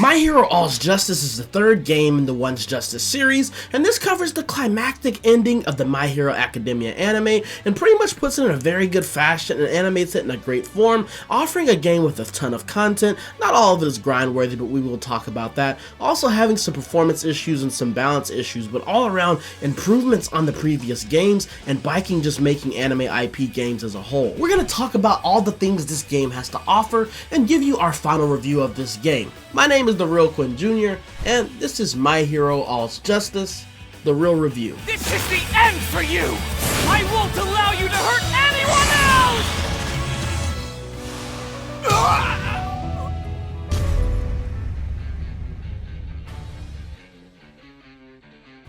My Hero All's Justice is the third game in the One's Justice series, and this covers the climactic ending of the My Hero Academia anime, and pretty much puts it in a very good fashion and animates it in a great form, offering a game with a ton of content. Not all of it is grind worthy, but we will talk about that. Also having some performance issues and some balance issues, but all around improvements on the previous games, and Biking just making anime IP games as a whole. We're going to talk about all the things this game has to offer, and give you our final review of this game. My name is The Real Quinn Jr., and this is My Hero All's Justice, the real review. This is the end for you! I won't allow you to hurt anyone else!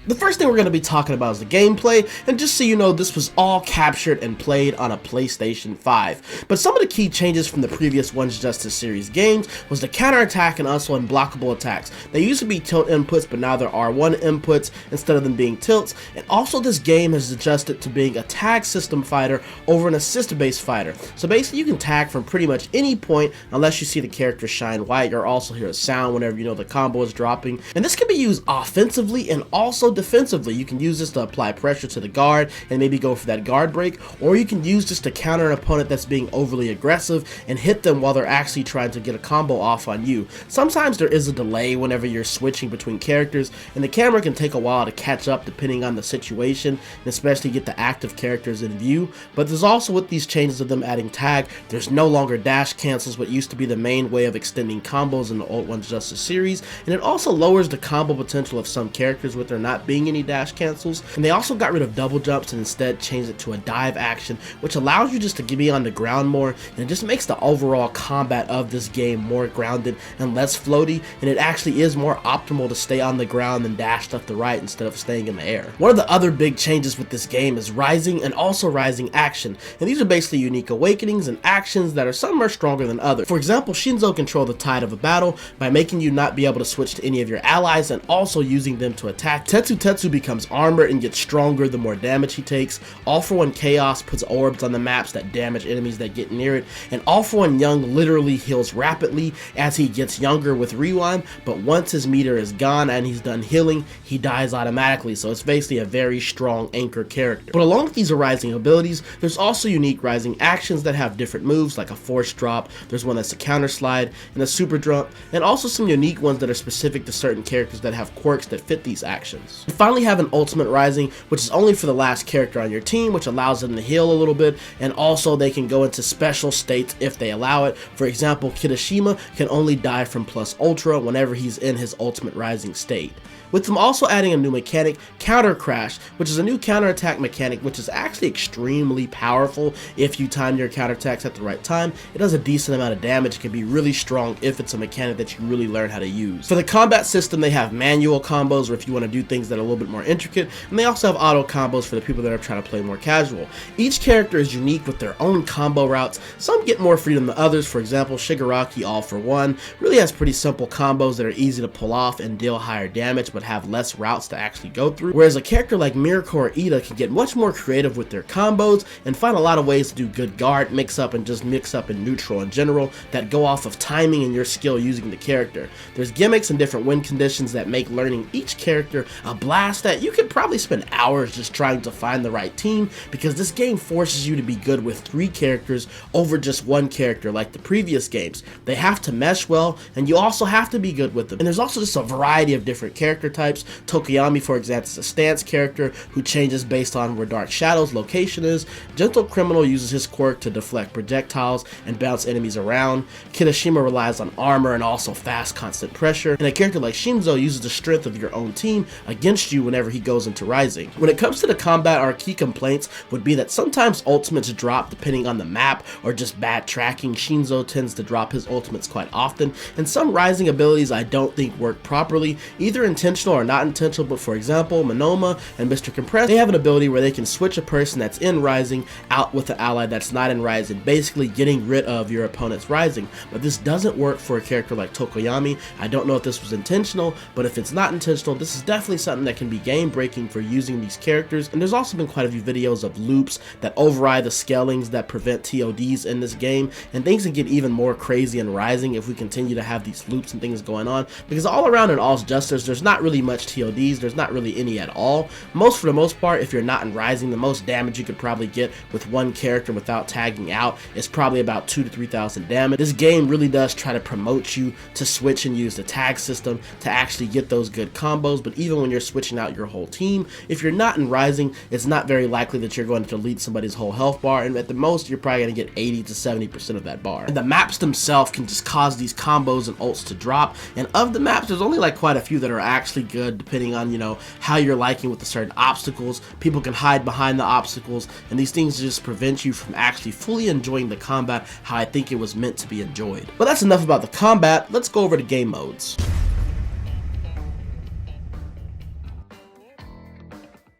The first thing we're going to be talking about is the gameplay, and just so you know, this was all captured and played on a PlayStation 5. But some of the key changes from the previous One's Justice series games was the counterattack and also unblockable attacks. They used to be tilt inputs, but now there are R1 inputs instead of them being tilts, and also this game has adjusted to being a tag system fighter over an assist-based fighter. So basically you can tag from pretty much any point unless you see the character shine white, or also hear a sound whenever you know the combo is dropping. And this can be used offensively and also defensively. You can use this to apply pressure to the guard and maybe go for that guard break, or you can use this to counter an opponent that's being overly aggressive and hit them while they're actually trying to get a combo off on you. Sometimes there is a delay whenever you're switching between characters, and the camera can take a while to catch up depending on the situation, and especially get the active characters in view. But there's also, with these changes of them adding tag, there's no longer dash cancels, what used to be the main way of extending combos in the old One's Justice series, and it also lowers the combo potential of some characters with there not being any dash cancels. And they also got rid of double jumps and instead changed it to a dive action, which allows you just to be on the ground more, and it just makes the overall combat of this game more grounded and less floaty, and it actually is more optimal to stay on the ground than dash left to right instead of staying in the air. One of the other big changes with this game is rising and also rising action, and these are basically unique awakenings and actions that are some are stronger than others. For example, Shinzo control the tide of a battle by making you not be able to switch to any of your allies and also using them to attack. Tetsu becomes armored and gets stronger the more damage he takes. All For One Chaos puts orbs on the maps that damage enemies that get near it, and All For One Young literally heals rapidly as he gets younger with Rewind, but once his meter is gone and he's done healing, he dies automatically, so it's basically a very strong anchor character. But along with these rising abilities, there's also unique rising actions that have different moves, like a force drop, there's one that's a counter slide, and a super jump, and also some unique ones that are specific to certain characters that have quirks that fit these actions. You finally have an ultimate rising, which is only for the last character on your team, which allows them to heal a little bit, and also they can go into special states if they allow it. For example, Kirishima can only die from plus ultra whenever he's in his ultimate rising state. With them also adding a new mechanic, Counter Crash, which is a new counterattack mechanic which is actually extremely powerful if you time your counterattacks at the right time. It does a decent amount of damage, can be really strong if it's a mechanic that you really learn how to use. For the combat system, they have manual combos, or if you want to do things that are a little bit more intricate, and they also have auto combos for the people that are trying to play more casual. Each character is unique with their own combo routes. Some get more freedom than others. For example, Shigaraki, All For One, really has pretty simple combos that are easy to pull off and deal higher damage, but have less routes to actually go through, whereas a character like Mirko or Ida can get much more creative with their combos and find a lot of ways to do good guard mix-up and just mix-up in neutral in general that go off of timing and your skill using the character. There's gimmicks and different win conditions that make learning each character a blast that you could probably spend hours just trying to find the right team, because this game forces you to be good with 3 characters over just 1 character like the previous games. They have to mesh well, and you also have to be good with them. And there's also just a variety of different character types. Tokoyami, for example, is a stance character who changes based on where Dark Shadow's location is. Gentle Criminal uses his quirk to deflect projectiles and bounce enemies around. Kirishima relies on armor and also fast constant pressure. And a character like Shinzo uses the strength of your own team against you whenever he goes into Rising. When it comes to the combat, our key complaints would be that sometimes ultimates drop depending on the map or just bad tracking. Shinzo tends to drop his ultimates quite often, and some Rising abilities I don't think work properly, either intentional or not intentional. But for example, Monoma and Mr. Compress, they have an ability where they can switch a person that's in Rising out with an ally that's not in Rising, basically getting rid of your opponent's Rising. But this doesn't work for a character like Tokoyami. I don't know if this was intentional, but if it's not intentional, this is definitely something something that can be game breaking for using these characters, and there's also been quite a few videos of loops that override the scalings that prevent TODs in this game, and things can get even more crazy and rising if we continue to have these loops and things going on, because all around in All's Justice there's not really much TODs, there's not really any at all. For the most part, if you're not in Rising, the most damage you could probably get with one character without tagging out is probably about 2,000 to 3,000 damage. This game really does try to promote you to switch and use the tag system to actually get those good combos, but even when you're switching out your whole team, if you're not in Rising, it's not very likely that you're going to delete somebody's whole health bar, and at the most you're probably going to get 80 to 70% of that bar. And the maps themselves can just cause these combos and ults to drop, and of the maps there's only like quite a few that are actually good depending on, you know, how you're liking with the certain obstacles. People can hide behind the obstacles, and these things just prevent you from actually fully enjoying the combat how I think it was meant to be enjoyed. But that's enough about the combat, let's go over to game modes.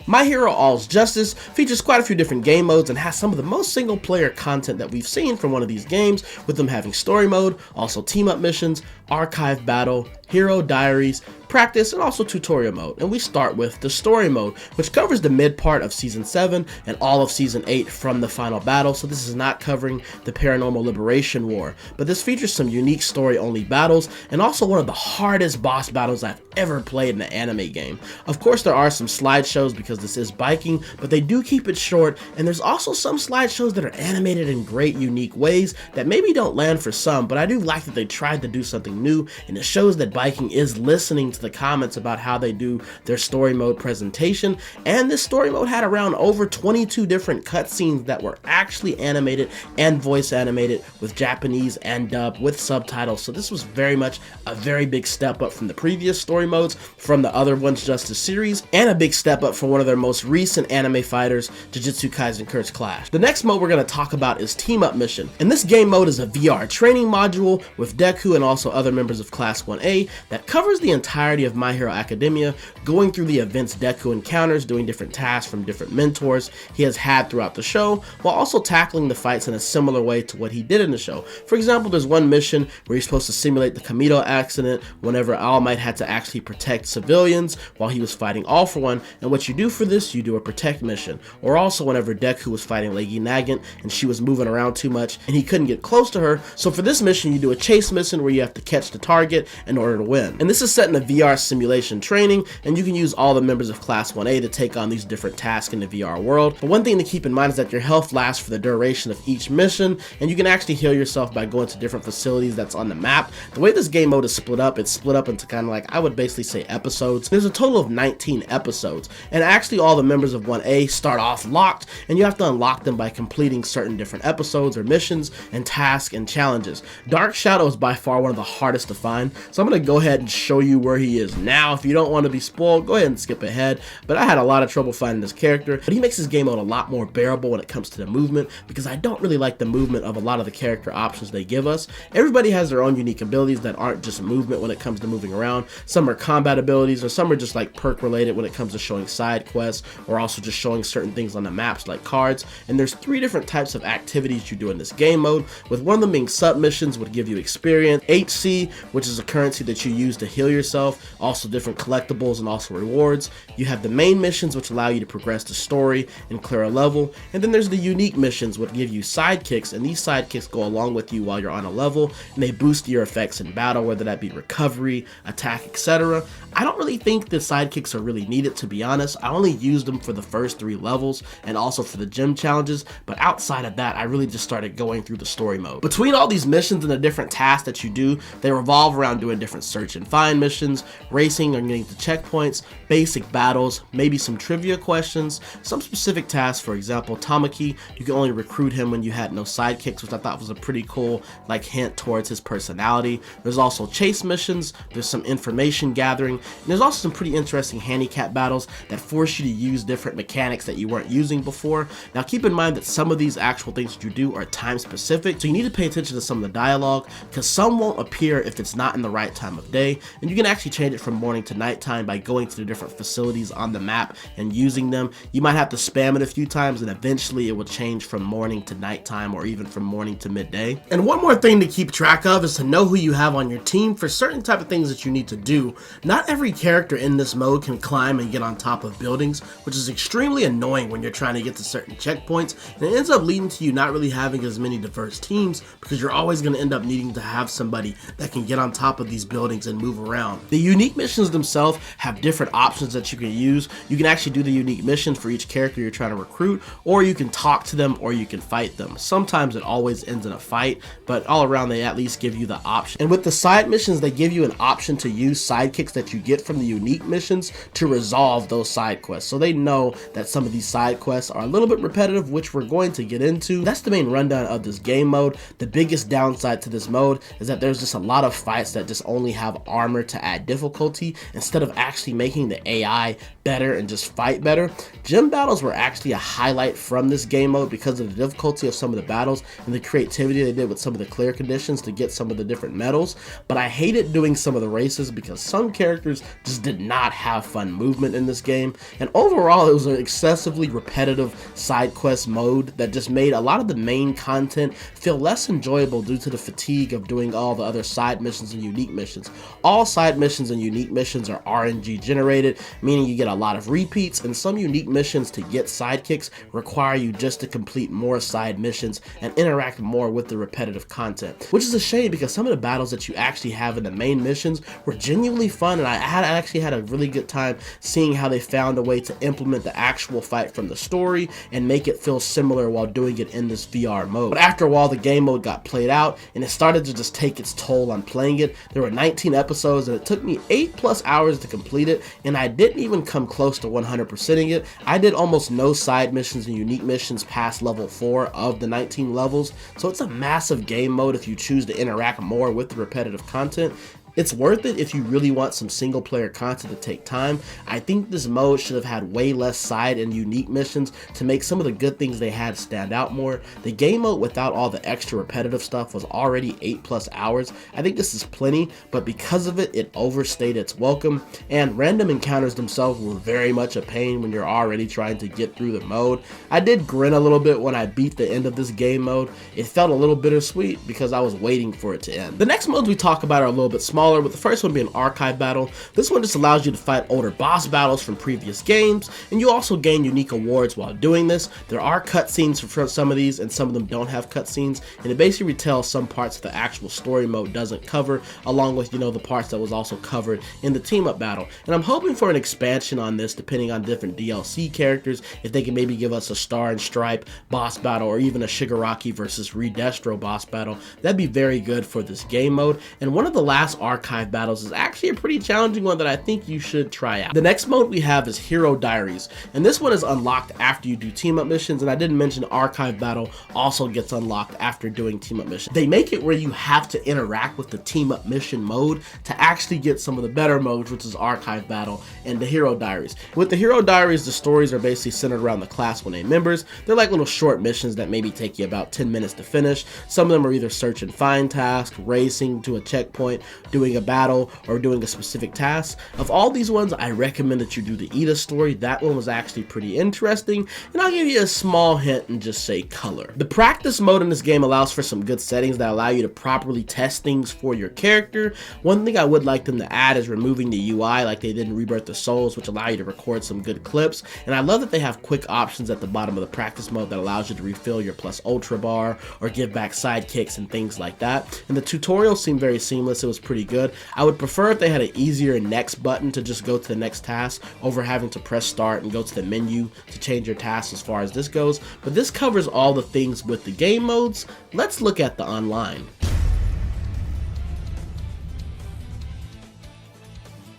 My Hero All's Justice features quite a few different game modes and has some of the most single player content that we've seen from one of these games, with them having story mode, also team up missions, archive battle, hero diaries, practice, and also tutorial mode. And we start with the story mode, which covers the mid part of season 7 and all of season 8 from the final battle. So this is not covering the Paranormal Liberation War, but this features some unique story only battles and also one of the hardest boss battles I've ever played in an anime game. Of course there are some slideshows because this is biking, but they do keep it short, and there's also some slideshows that are animated in great unique ways that maybe don't land for some, but I do like that they tried to do something new, and it shows that biking is listening to the comments about how they do their story mode presentation. And this story mode had around over 22 different cutscenes that were actually animated and voice animated with Japanese and dub with subtitles, so this was very much a very big step up from the previous story modes from the other One's Justice series, and a big step up from one of their most recent anime fighters, Jujutsu Kaisen Curse Clash. The next mode we're going to talk about is Team Up Mission, and this game mode is a VR training module with Deku and also other members of Class 1A that covers the entirety of My Hero Academia, going through the events Deku encounters, doing different tasks from different mentors he has had throughout the show, while also tackling the fights in a similar way to what he did in the show. For example, there's one mission where you're supposed to simulate the Kamito accident whenever All Might had to actually protect civilians while he was fighting All For One, and what you do for this, you do a protect mission. Or also whenever Deku was fighting Lady Nagant and she was moving around too much and he couldn't get close to her, so for this mission you do a chase mission where you have to catch the target in order to win. And this is set in a VR simulation training, and you can use all the members of Class 1A to take on these different tasks in the VR world. But one thing to keep in mind is that your health lasts for the duration of each mission, and you can actually heal yourself by going to different facilities that's on the map. The way this game mode is split up, it's split up into kind of like, I would basically say episodes. There's a total of 19 episodes, and actually all the members of 1A start off locked, and you have to unlock them by completing certain different episodes or missions and tasks and challenges. Dark Shadow is by far one of the hardest to find, so I'm going to go ahead and show you where he is now. If you don't want to be spoiled, go ahead and skip ahead, but I had a lot of trouble finding this character, but he makes his game mode a lot more bearable when it comes to the movement, because I don't really like the movement of a lot of the character options they give us. Everybody has their own unique abilities that aren't just movement when it comes to moving around. Some are combat abilities, or some are just like perk related when it comes to showing side quests, or also just showing certain things on the maps like cards. And there's 3 different types of activities you do in this game mode, with one of them being submissions, would give you experience, HC, which is a currency that you use to heal yourself, also different collectibles and also rewards. You have the main missions, which allow you to progress the story and clear a level, and then there's the unique missions, which give you sidekicks, and these sidekicks go along with you while you're on a level, and they boost your effects in battle, whether that be recovery, attack, etc. I don't really think the sidekicks are really needed, to be honest. I only used them for the first 3 levels and also for the gym challenges, but outside of that I really just started going through the story mode. Between all these missions and the different tasks that you do, they revolve around doing different search and find missions, racing or getting to checkpoints, basic battles, maybe some trivia questions, some specific tasks. For example, Tamaki, you can only recruit him when you had no sidekicks, which I thought was a pretty cool like hint towards his personality. There's also chase missions, there's some information gathering, and there's also some pretty interesting handicap battles that force you to use different mechanics that you weren't using before. Now keep in mind that some of these actual things that you do are time specific, so you need to pay attention to some of the dialogue, because some won't appear earlier if it's not in the right time of day, and you can actually change it from morning to nighttime by going to the different facilities on the map and using them. You might have to spam it a few times and eventually it will change from morning to nighttime or even from morning to midday. And one more thing to keep track of is to know who you have on your team for certain type of things that you need to do. Not every character in this mode can climb and get on top of buildings, which is extremely annoying when you're trying to get to certain checkpoints, and it ends up leading to you not really having as many diverse teams because you're always going to end up needing to have somebody that can get on top of these buildings and move around. The unique missions themselves have different options that you can use. You can actually do the unique missions for each character you're trying to recruit, or you can talk to them, or you can fight them. Sometimes it always ends in a fight, but all around they at least give you the option. And with the side missions, they give you an option to use sidekicks that you get from the unique missions to resolve those side quests. So they know that some of these side quests are a little bit repetitive, which we're going to get into. That's the main rundown of this game mode. The biggest downside to this mode is that there's just a lot of fights that just only have armor to add difficulty instead of actually making the AI better and just fight better. Gym battles were actually a highlight from this game mode because of the difficulty of some of the battles and the creativity they did with some of the clear conditions to get some of the different medals, but I hated doing some of the races because some characters just did not have fun movement in this game, and overall it was an excessively repetitive side quest mode that just made a lot of the main content feel less enjoyable due to the fatigue of doing all the other side missions and unique missions. All side missions and unique missions are RNG generated, meaning you get a lot of repeats, and some unique missions to get sidekicks require you just to complete more side missions and interact more with the repetitive content, which is a shame because some of the battles that you actually have in the main missions were genuinely fun, and I actually had a really good time seeing how they found a way to implement the actual fight from the story and make it feel similar while doing it in this VR mode. But after a while the game mode got played out and it started to just take its toll on playing it. There were 19 episodes and it took me 8+ hours to complete it, and I didn't even come close to 100%ing it. I did almost no side missions and unique missions past level 4 of the 19 levels, so it's a massive game mode if you choose to interact more with the repetitive content. It's worth it if you really want some single player content to take time. I think this mode should have had way less side and unique missions to make some of the good things they had stand out more. The game mode without all the extra repetitive stuff was already 8+ hours. I think this is plenty, but because of it, it overstayed its welcome, and random encounters themselves were very much a pain when you're already trying to get through the mode. I did grin a little bit when I beat the end of this game mode. It felt a little bittersweet because I was waiting for it to end. The next modes we talk about are a little bit smaller, with the first one being Archive Battle. This one just allows you to fight older boss battles from previous games, and you also gain unique awards while doing this. There are cutscenes for some of these, and some of them don't have cutscenes, and it basically retells some parts of the actual story mode doesn't cover, along with, the parts that was also covered in the team up battle. And I'm hoping for an expansion on this depending on different DLC characters, if they can maybe give us a Star and Stripe boss battle or even a Shigaraki versus Redestro boss battle. That'd be very good for this game mode. And one of the last Archive battles is actually a pretty challenging one that I think you should try out. The next mode we have is Hero Diaries, and this one is unlocked after you do team up missions, and I didn't mention Archive Battle also gets unlocked after doing team up missions. They make it where you have to interact with the team up mission mode to actually get some of the better modes, which is Archive Battle and the Hero Diaries. With the Hero Diaries, the stories are basically centered around the Class 1A members. They're like little short missions that maybe take you about 10 minutes to finish. Some of them are either search and find tasks, racing to a checkpoint, doing a battle, or doing a specific task. Of all these ones, I recommend that you do the Ida story. That one was actually pretty interesting, and I'll give you a small hint and just say color. The practice mode in this game allows for some good settings that allow you to properly test things for your character. One thing I would like them to add is removing the UI like they did in Rebirth of Souls, which allow you to record some good clips, and I love that they have quick options at the bottom of the practice mode that allows you to refill your plus ultra bar or give back sidekicks and things like that. And the tutorials seem very seamless. It was pretty good. I would prefer if they had an easier next button to just go to the next task over having to press start and go to the menu to change your task as far as this goes, but this covers all the things with the game modes. Let's look at the online.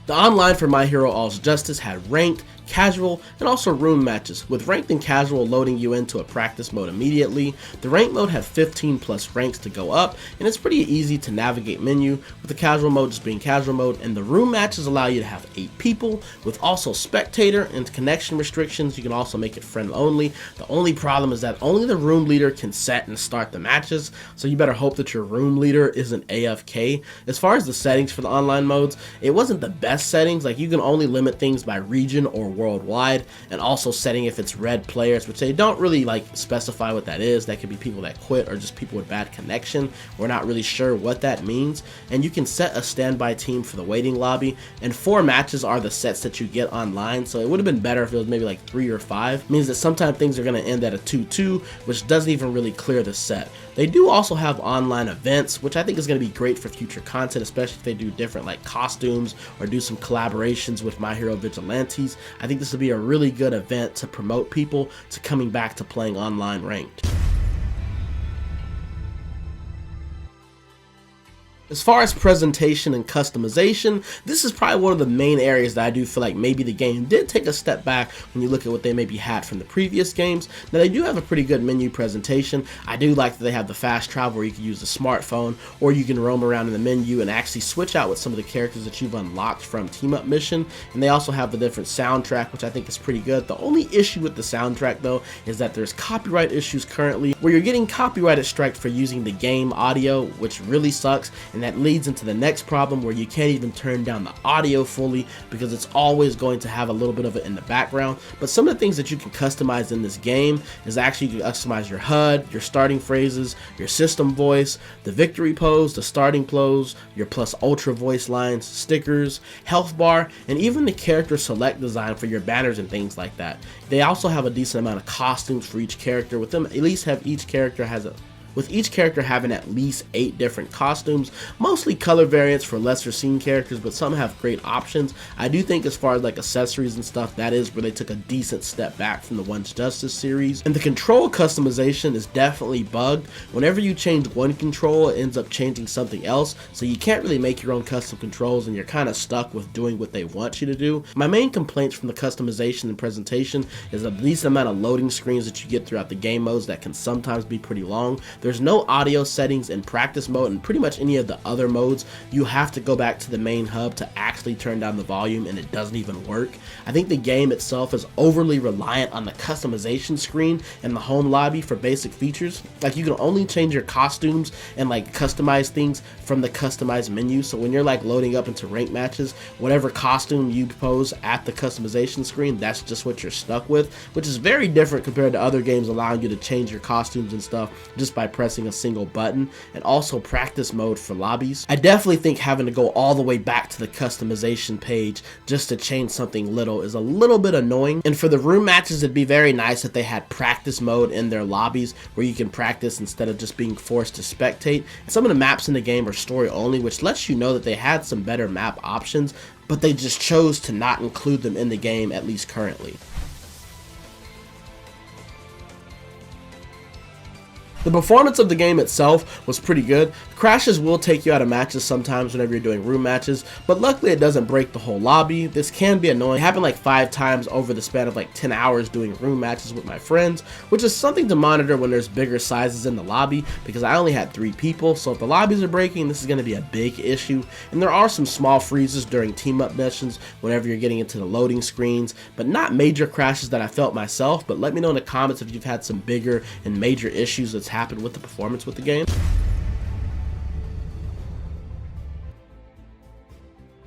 The online for My Hero All's Justice had ranked, casual, and also room matches, with ranked and casual loading you into a practice mode immediately. The ranked mode have 15 plus ranks to go up, and it's pretty easy to navigate menu, with the casual mode just being casual mode, and the room matches allow you to have 8 people, with also spectator and connection restrictions. You can also make it friend only. The only problem is that only the room leader can set and start the matches, so you better hope that your room leader isn't AFK. As far as the settings for the online modes, it wasn't the best settings. Like, you can only limit things by region or worldwide, and also setting if it's red players, which they don't really like specify what that is. That could be people that quit or just people with bad connection. We're not really sure what that means. And you can set a standby team for the waiting lobby, and 4 matches are the sets that you get online, so it would have been better if it was maybe like 3 or 5. It means that sometimes things are going to end at a 2-2, which doesn't even really clear the set. They do also have online events, which I think is going to be great for future content, especially if they do different like costumes or do some collaborations with My Hero Vigilantes. I think this would be a really good event to promote people to coming back to playing online ranked. As far as presentation and customization, this is probably one of the main areas that I do feel like maybe the game did take a step back when you look at what they maybe had from the previous games. Now, they do have a pretty good menu presentation. I do like that they have the fast travel where you can use the smartphone, or you can roam around in the menu and actually switch out with some of the characters that you've unlocked from Team Up Mission. And they also have the different soundtrack, which I think is pretty good. The only issue with the soundtrack though is that there's copyright issues currently where you're getting copyrighted striked for using the game audio, which really sucks. And that leads into the next problem where you can't even turn down the audio fully because it's always going to have a little bit of it in the background. But some of the things that you can customize in this game is actually you can customize your HUD, your starting phrases, your system voice, the victory pose, the starting pose, your plus ultra voice lines, stickers, health bar, and even the character select design for your banners and things like that. They also have a decent amount of costumes for each character. With them, at least have each character has a with each character having at least 8 different costumes, mostly color variants for lesser seen characters, but some have great options. I do think as far as like accessories and stuff, that is where they took a decent step back from the One's Justice series. And the control customization is definitely bugged. Whenever you change one control, it ends up changing something else, so you can't really make your own custom controls and you're kind of stuck with doing what they want you to do. My main complaints from the customization and presentation is a decent amount of loading screens that you get throughout the game modes that can sometimes be pretty long. There's no audio settings in practice mode, and pretty much any of the other modes you have to go back to the main hub to actually turn down the volume, and it doesn't even work. I think the game itself is overly reliant on the customization screen and the home lobby for basic features. Like, you can only change your costumes and like customize things from the customized menu, so when you're like loading up into ranked matches, whatever costume you pose at the customization screen, that's just what you're stuck with, which is very different compared to other games allowing you to change your costumes and stuff just by pressing a single button. And also practice mode for lobbies. I definitely think having to go all the way back to the customization page just to change something little is a little bit annoying. And for the room matches, it'd be very nice if they had practice mode in their lobbies where you can practice instead of just being forced to spectate. Some of the maps in the game are story only, which lets you know that they had some better map options, but they just chose to not include them in the game, at least currently. The performance of the game itself was pretty good. Crashes will take you out of matches sometimes whenever you're doing room matches, but luckily it doesn't break the whole lobby. This can be annoying. It happened like 5 times over the span of like 10 hours doing room matches with my friends, which is something to monitor when there's bigger sizes in the lobby, because I only had 3 people, so if the lobbies are breaking, this is going to be a big issue. And there are some small freezes during team up missions whenever you're getting into the loading screens, but not major crashes that I felt myself. But let me know in the comments if you've had some bigger and major issues that's happened with the performance with the game.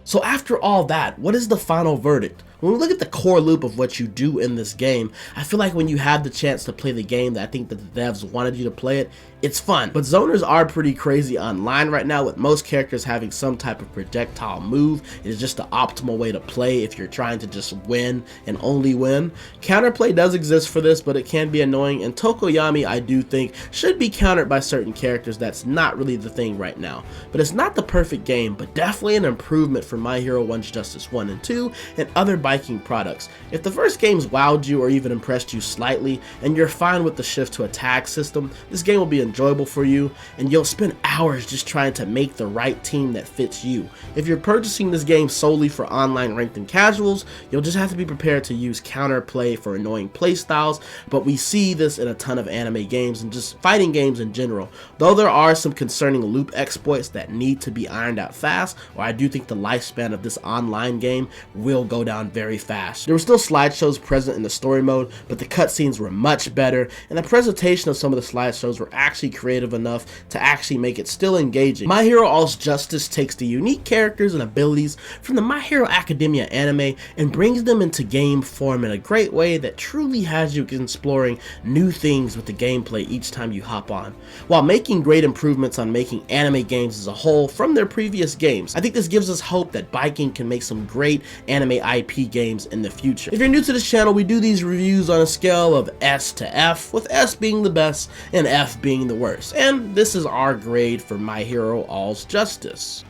So after all that, what is the final verdict? When we look at the core loop of what you do in this game, I feel like when you have the chance to play the game that I think that the devs wanted you to play it, it's fun. But zoners are pretty crazy online right now, with most characters having some type of projectile move. It is just the optimal way to play if you're trying to just win and only win. Counterplay does exist for this, but it can be annoying, and Tokoyami, I do think, should be countered by certain characters. That's not really the thing right now. But it's not the perfect game, but definitely an improvement from My Hero One's Justice 1 and 2 and other Viking products. If the first games wowed you or even impressed you slightly, and you're fine with the shift to a tag system, this game will be enjoyable for you, and you'll spend hours just trying to make the right team that fits you. If you're purchasing this game solely for online ranked and casuals, you'll just have to be prepared to use counterplay for annoying playstyles, but we see this in a ton of anime games and just fighting games in general. Though there are some concerning loop exploits that need to be ironed out fast, or I do think the lifespan of this online game will go down very fast. There were still slideshows present in the story mode, but the cutscenes were much better, and the presentation of some of the slideshows were actually creative enough to actually make it still engaging. My Hero All's Justice takes the unique characters and abilities from the My Hero Academia anime and brings them into game form in a great way that truly has you exploring new things with the gameplay each time you hop on, while making great improvements on making anime games as a whole from their previous games. I think this gives us hope that Viking can make some great anime IP games in the future. If you're new to this channel, we do these reviews on a scale of S to F, with S being the best and F being the worst, and this is our grade for My Hero All's Justice.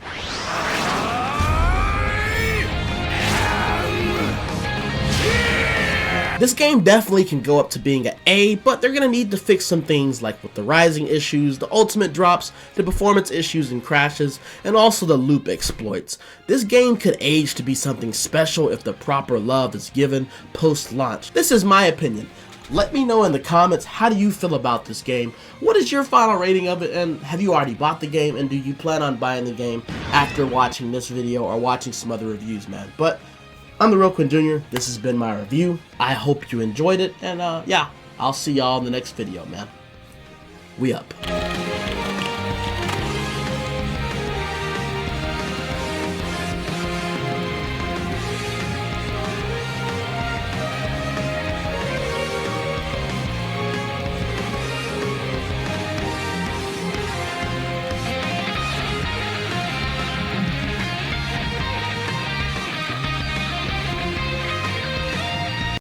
This game definitely can go up to being an A, but they're gonna need to fix some things like with the rising issues, the ultimate drops, the performance issues and crashes, and also the loop exploits. This game could age to be something special if the proper love is given post-launch. This is my opinion. Let me know in the comments, how do you feel about this game? What is your final rating of it, and have you already bought the game, and do you plan on buying the game after watching this video or watching some other reviews, man? But I'm The Real Quinn Jr. This has been my review. I hope you enjoyed it, and yeah, I'll see y'all in the next video, man. We up.